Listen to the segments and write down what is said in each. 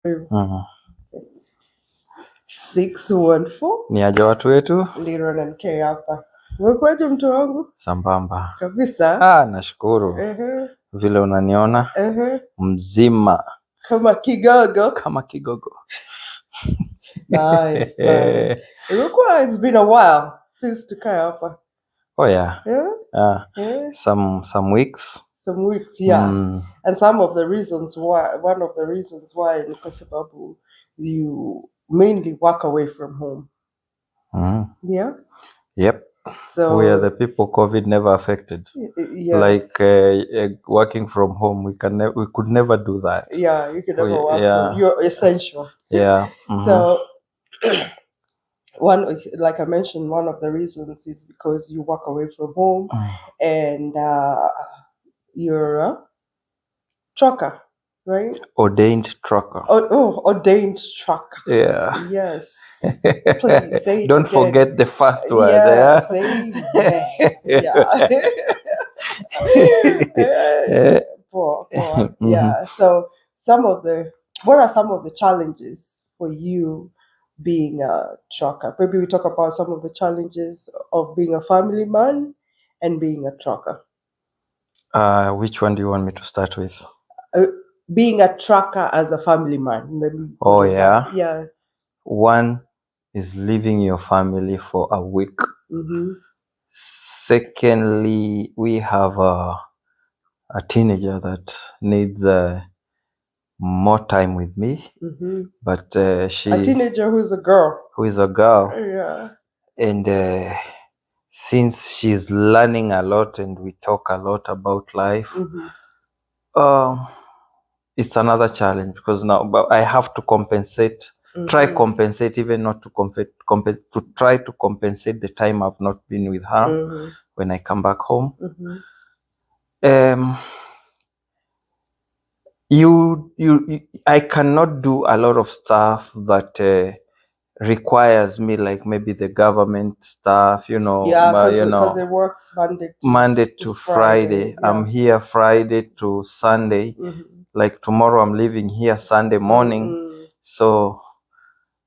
Mhm. 614 Ni aje watu wetu? Liron and K hapa. Umekuwaje mtu wangu? Sambamba. Kabisa. Nashukuru Ehe, vile unaniona ehe. mzima Kama kigogo. kama kigogo. Nice, nice. It's been a while since tukae hapa. Oh yeah. Yeah? Yeah. Yeah. Some weeks. Some weeks, yeah. And some of the reasons why, one of the reasons why ni kwa sababu you mainly work away from home. Yeah? Yep. So we are the people COVID never affected. yeah. Like working from home, we could never do that. Yeah, you could never work. Yeah. You're essential. Yeah. So one is, like I mentioned, one of the reasons is because you work away from home and you're a trucker, right? Ordained trucker. Ordained trucker. Yeah. Yes. Please say it Don't again. forget the first word. Yeah. Say it. Yeah. Poor. Yeah. So what are some of the challenges for you being a trucker? Maybe we talk about some of the challenges of being a family man and being a trucker. Which one do you want me to start with? Being a trucker as a family man. Oh yeah. Yeah. One is leaving your family for a week. Secondly, we have a teenager that needs more time with me. But she a teenager who is a girl. Yeah. And since she's learning a lot and we talk a lot about life, it's another challenge because now I have to compensate, compensate, even not to to try to compensate the time I've not been with her when I come back home. I cannot do a lot of stuff that requires me, like maybe the government stuff, because it works Monday to Friday. Yeah. I'm here Friday to Sunday. Like tomorrow I'm leaving here Sunday morning. So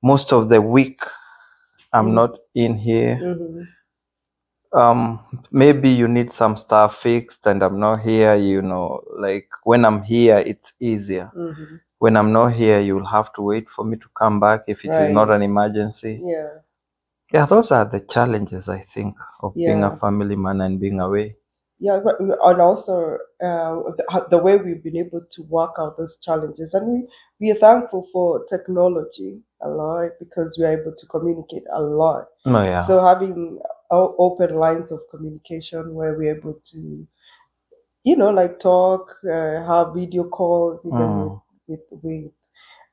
most of the week I'm not in here. Maybe you need some stuff fixed and I'm not here, like when I'm here it's easier. When I'm not here, you'll have to wait for me to come back if it is not an emergency. Yeah, those are the challenges, I think, of being a family man and being away. Yeah, and also the way we've been able to work out those challenges, and we are thankful for technology a lot because we are able to communicate a lot. Oh yeah. So having open lines of communication where we're able to, like talk, have video calls, even with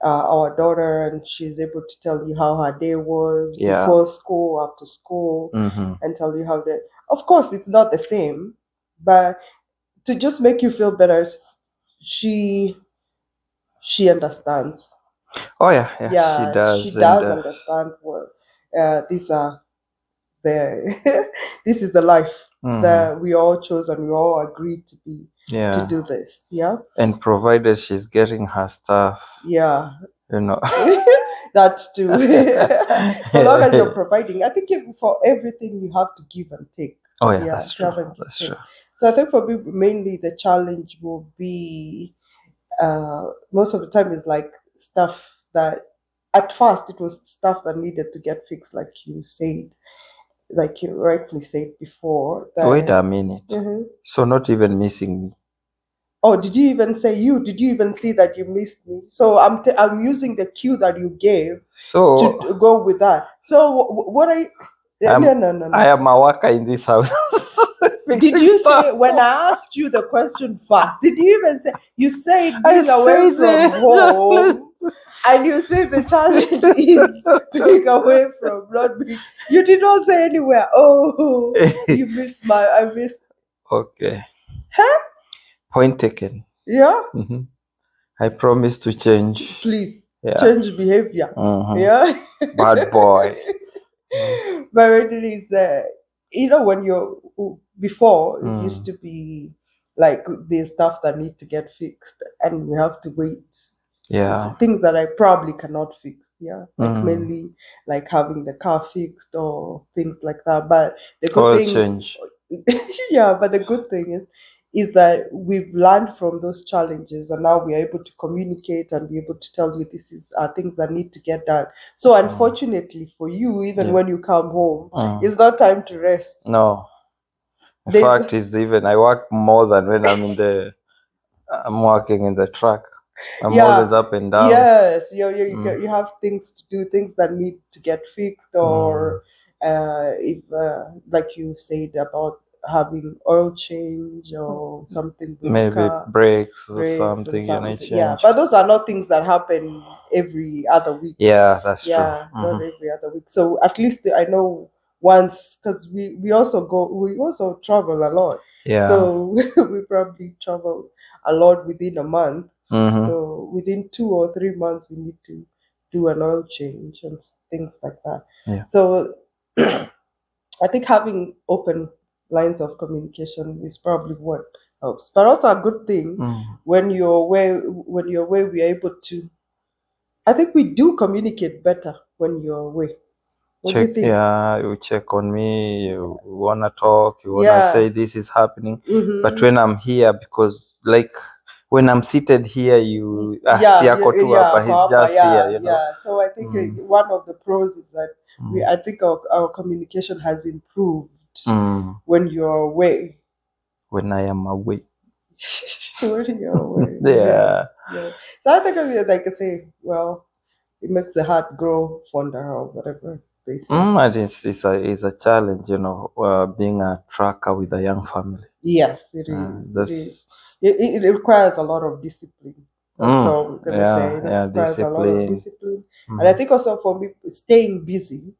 our daughter, and she's able to tell you how her day was before school, after school, and tell you how that. Of course, it's not the same, but to just make you feel better, she understands. Oh yeah, she does. She does understand what these are the this is the life that we all chose and we all agreed to be to do this. Yeah. And provided she's getting her stuff. Yeah. That too. So long as you're providing, I think for everything you have to give and take. Oh yeah, that's true. That's true. So I think for me, mainly the challenge will be most of the time is like stuff that at first it was stuff that needed to get fixed, like you said, like you rightly said before. Wait a minute. So not even missing me. Oh, did you even say you? Did you even see that you missed me? So I'm using the cue that you gave to go with that. So what are you? No. I am a worker in this house. Did you say when I asked you the question first? Did you even say you said being away from home? And you say the challenge is being away from not being. You did not say anywhere. Oh, you missed I missed. Okay. Huh? Point taken. Yeah. I promise to change. Please change behavior. Yeah. Bad boy. But it is when you're before it used to be like the stuff that need to get fixed and we have to wait. Yeah. things that I probably cannot fix. Yeah, like mainly like having the car fixed or things like that. But the good Oil thing, change. yeah, but the good thing is that we've learned from those challenges, and now we're able to communicate and be able to tell you this is things that need to get done. So unfortunately for you, even when you come home, it's not time to rest. No. In fact, it's even I work more than when I'm working in the truck. I'm always up and down. Yes, you have things to do, things that need to get fixed, or if like you said about having oil change or something with Maybe car, brakes or brakes something and you need something. change. Yeah, but those are not things that happen every other week. Yeah, that's true. Not every other week. So at least I know once, because we also travel a lot. Yeah. So we probably travel a lot within a month. So within 2 or 3 months, we need to do an oil change and things like that. Yeah. So I think having open lines of communication is probably what helps. But also a good thing when you're away, we're able to. I think we do communicate better when you're away. What do you think? Yeah, you check on me, you wanna talk, you wanna say this is happening. But when I'm here, because like when I'm seated here, you he's just here, you know. So I think one of the pros is that I think our communication has improved when you're away. When I am away. When you're away. Yeah. So I think like I say, well, it makes the heart grow fonder or whatever they say. And it's a challenge, you know, being a trucker with a young family. Yes, it is. It is. It requires a lot of discipline. That's all I'm gonna say. It requires a lot of discipline. And I think also for me, staying busy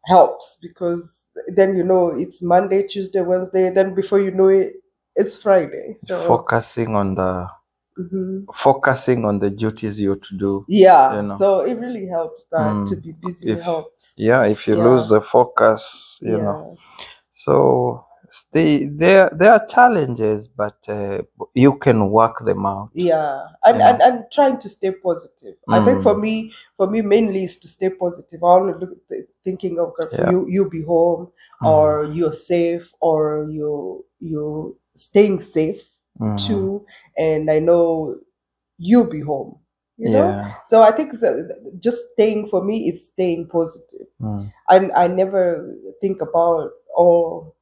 helps, because then you know it's Monday, Tuesday, Wednesday, then before you know it, it's Friday. So focusing on the duties you're to do. Yeah. You know. So it really helps that to be busy helps. Yeah, if you lose the focus, you know. So there are challenges, but you can work them out. Yeah, and trying to stay positive. I think for me mainly is to stay positive. I only thinking of you be home, or you're safe, or you're staying safe too, and I know you'll be home. You know, so I think just staying, for me, it's staying positive. I never think about all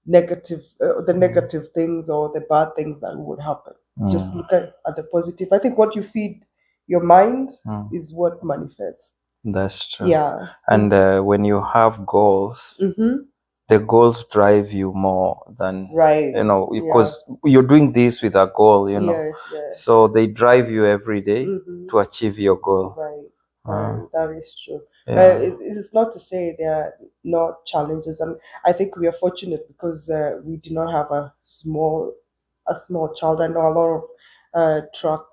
negative the negative things or the bad things that would happen. Just look at the positive. I think what you feed your mind is what manifests. That's true. Yeah. And when you have goals, the goals drive you more than, you know, because you're doing this with a goal, you know. So they drive you every day to achieve your goal. That is true. It's not to say there are not challenges, and I think we are fortunate because we do not have a small child. I know a lot of truck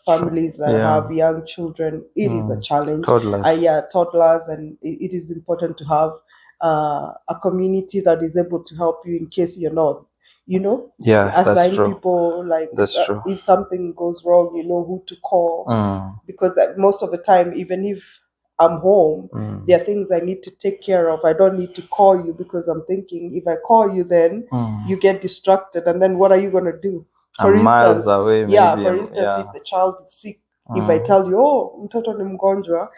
families that have young children. It is a challenge. Toddlers. Toddlers, and it is important to have a community that is able to help you in case you're not. You know, assign people, like if something goes wrong, you know who to call. Because most of the time, even if I'm home, there are things I need to take care of. I don't need to call you, because I'm thinking if I call you, then you get distracted, and then what are you gonna do? For instance, miles away, if the child is sick, if I tell you, oh, mtoto ni mgonjwa,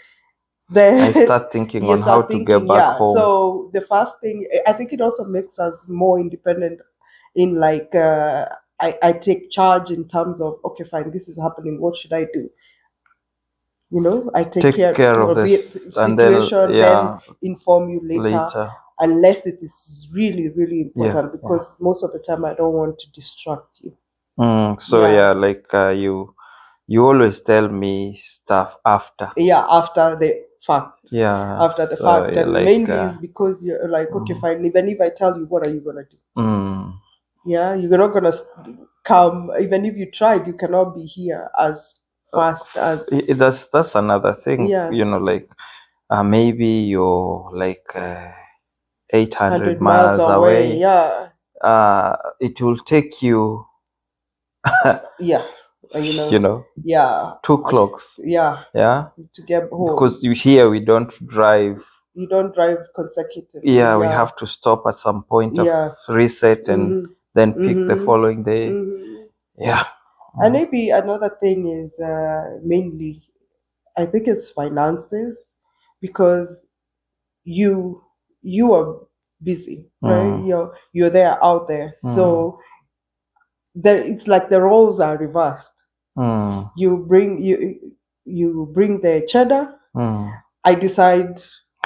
then I start thinking on how to get back home. So the first thing, I think it also makes us more independent in like I take charge in terms of, okay, fine, this is happening, what should I do? You know, I take care of the situation, then inform you later, unless it is really, really important, because most of the time I don't want to distract you. Like you always tell me stuff after. After the fact. After the fact. And like, mainly is because you're like, okay, fine, even if I tell you, what are you gonna do? You're not gonna come. Even if you tried, you cannot be here as fast as. That's another thing. You know, like maybe you're like 800 miles away. It will take you you know, yeah, 2 clocks. yeah, to get home. Because here we don't drive. You don't drive consecutively. Yeah, we have to stop at some point of reset and then pick the following day. Yeah. And maybe another thing is mainly, I think it's finances, because you are busy, right? You're there out there, so it's like the roles are reversed. You bring the cheddar. I decide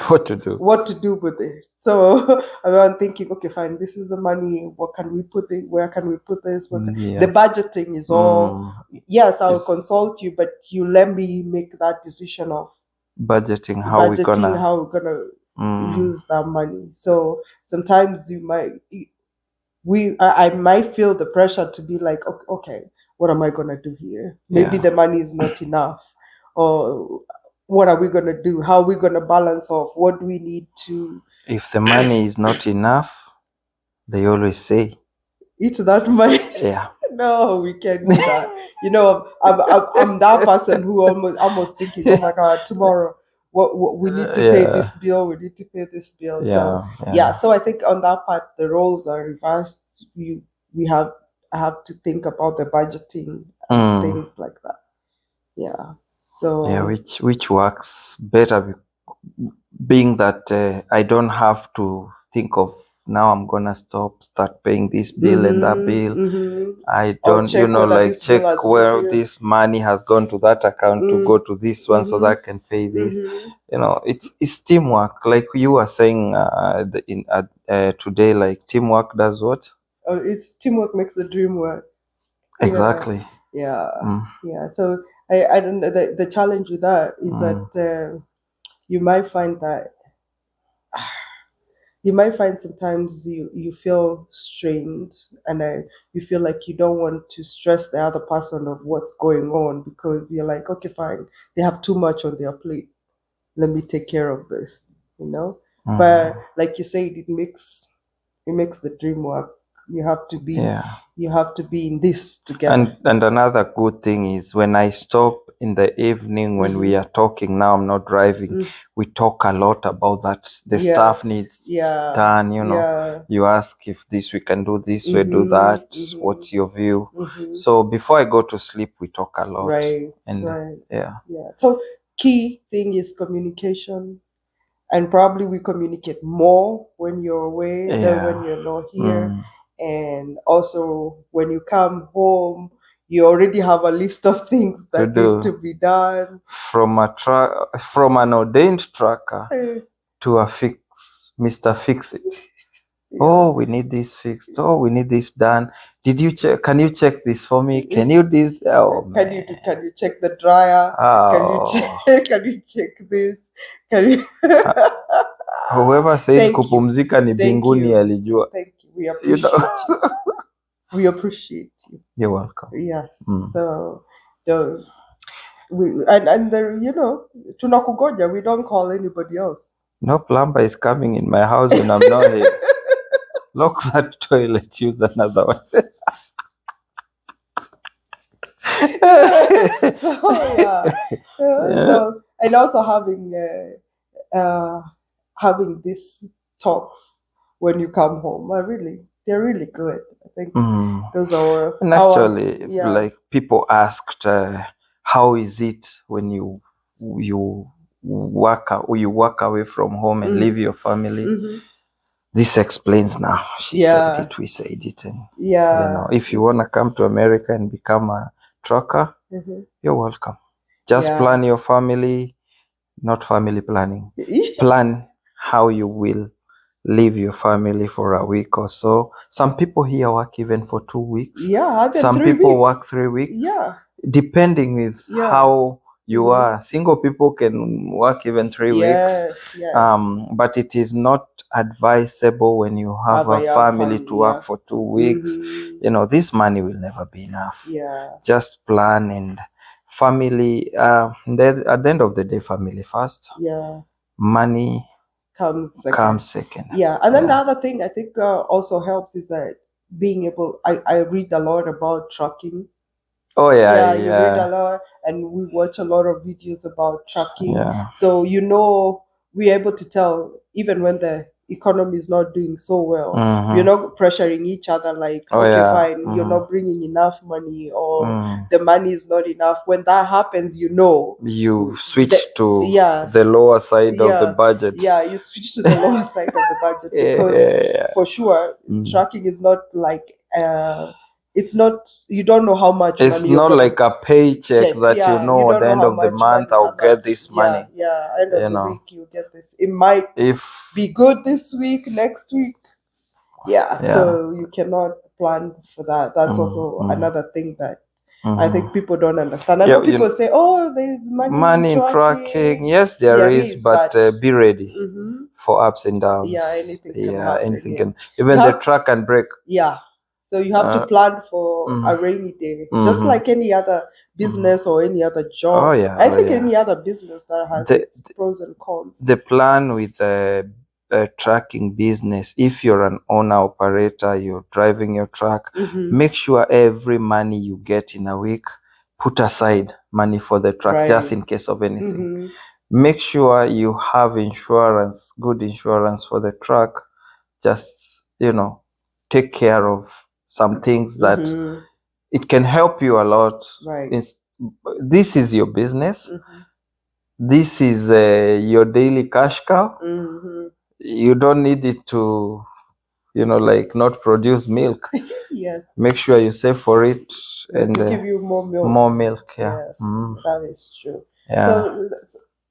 what to do with it. So I'm thinking, okay, fine, this is the money. What can we put it? Where can we put this? The budgeting is all. Yes, I'll consult you, but you let me make that decision of budgeting. How we're gonna use that money. So sometimes I might feel the pressure to be like, okay, what am I gonna do here? Maybe the money is not enough, or what are we gonna do? How are we gonna balance off? What do we need to? If the money is not enough, they always say, eat that money. Yeah. No, we can't do that. I'm that person who almost thinking, oh my God, tomorrow what we need to pay this bill. We need to pay this bill. So I think on that part the roles are reversed. I have to think about the budgeting and things like that. Yeah. So which works better, being that I don't have to think of now I'm gonna start paying this bill and that bill. I don't, check where this money has gone to that account to go to this one so that I can pay this. It's teamwork, like you were saying today. Like teamwork does what? It's teamwork makes the dream work. Exactly. Yeah. So I don't know. The challenge with that is that you might find that. You might find sometimes you feel strained, and you feel like you don't want to stress the other person of what's going on, because you're like, okay, fine, they have too much on their plate. Let me take care of this, But like you said, it makes the dream work. You have to be in this together. And another good thing is when I stop in the evening when we are talking, now I'm not driving, we talk a lot about that. The stuff needs done, you ask if this we can do this way, do that, what's your view? So before I go to sleep we talk a lot. So key thing is communication. And probably we communicate more when you're away than when you're not here. And also when you come home, you already have a list of things that need to be done. From an ordained tracker to a Mr. Fix It. Oh, we need this fixed. Oh, we need this done. Did you check? Can you check this for me? Can you do this? Oh, can you check the dryer? Can you check this? Can you? Whoever said kupumzika ni binguni alijua. Thank you. We appreciate you. We appreciate you. You're welcome. Yes. So and tunakugoja. We don't call anybody else. No plumber is coming in my house when I'm not here. Lock that toilet, use another one. So, and also having these talks when you come home they're really good. I think those are. And actually, like people asked, how is it when you work away from home and leave your family? This explains now. She said it, we said it. And, if you want to come to America and become a trucker, you're welcome. Just plan your family, not family planning. Plan how you will leave your family for a week or so. Some people here work even for 2 weeks. Some people work 3 weeks. Depending with how you are. Single people can work even 3 weeks. But it is not advisable when you have a family to work for 2 weeks. This money will never be enough. Just plan, and family, at the end of the day, family first. Money comes second. And then the other thing I think also helps is that being able, I read a lot about trucking Oh yeah, You read a lot, and we watch a lot of videos about trucking. Yeah. So we're able to tell even when the economy is not doing so well. We're not pressuring each other like, Oh, okay, yeah. fine, you're not bringing enough money, or the money is not enough. When that happens, you switch to yeah, the lower side of the budget. Yeah, you switch to the lower side of the budget because for sure, trucking is not like it's not, you don't know how much it's money not like a paycheck that yeah, you know at the end of the month I'll get this money. End of the week you get this. It might be good this week, next week. So you cannot plan for that. That's also another thing that I think people don't understand. I know people say, "Oh, there's money in trucking." Yes, there is, but be ready for ups and downs. Yeah, anything can happen. Anything can. Even the truck can break. Yeah, so you have to plan for a rainy day, just like any other business or any other job. Oh yeah, I think any other business that has its pros and cons. The plan with a trucking business, if you're an owner operator, you're driving your truck, make sure every money you get in a week, put aside money for the truck just in case of anything. Make sure you have insurance, good insurance for the truck. Just, take care of some things that it can help you a lot. This is your business. This is your daily cash cow. You don't need it to, like not produce milk. Yes. Make sure you save for it and give you more milk. More milk, yeah. Yes, that is true. Yeah. So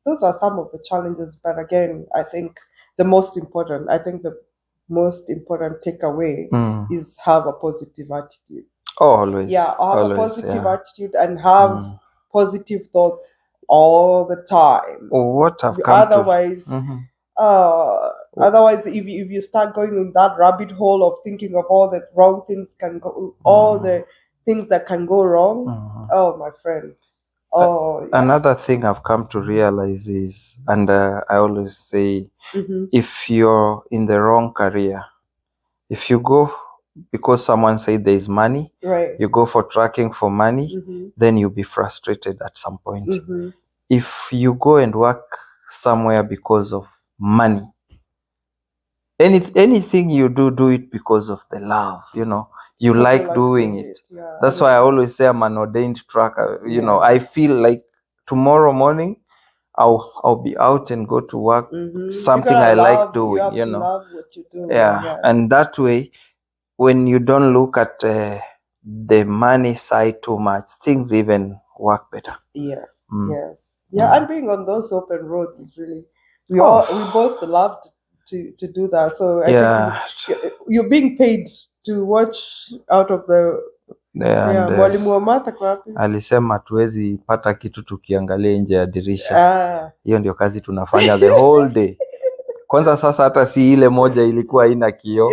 those are some of the challenges, but again, I think the most important takeaway is have a positive attitude. Oh, always. Yeah, have a positive attitude and have positive thoughts all the time. What have otherwise otherwise if you start going in that rabbit hole of thinking of all the wrong things can go, all the things that can go wrong, oh my friend. Another thing I've come to realize is, and I always say, if you're in the wrong career, if you go because someone said there's money, you go for trucking for money, then you'll be frustrated at some point. If you go and work somewhere because of money, anything you do it because of the love, you like doing it. That's why I always say I'm an ordained trucker. I feel like tomorrow morning I'll be out and go to work, something I like doing, you have to love what you do. And that way, when you don't look at the money side too much, things even work better. Yes. And being on those open roads is really, we both loved to do that. So I think you're being paid to watch out of the Mwalimu wa Martha kwa wapi? Alisema tuwezi pata kitu tukiangalia nje ya dirisha. Hiyo ndio kazi tunafanya the whole day. Kwanza sasa hata si ile moja ilikuwa haina kioo.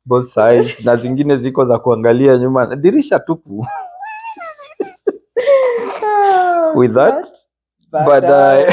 Both sides na zingine ziko za kuangalia nyuma, dirisha tupu. With that, bye.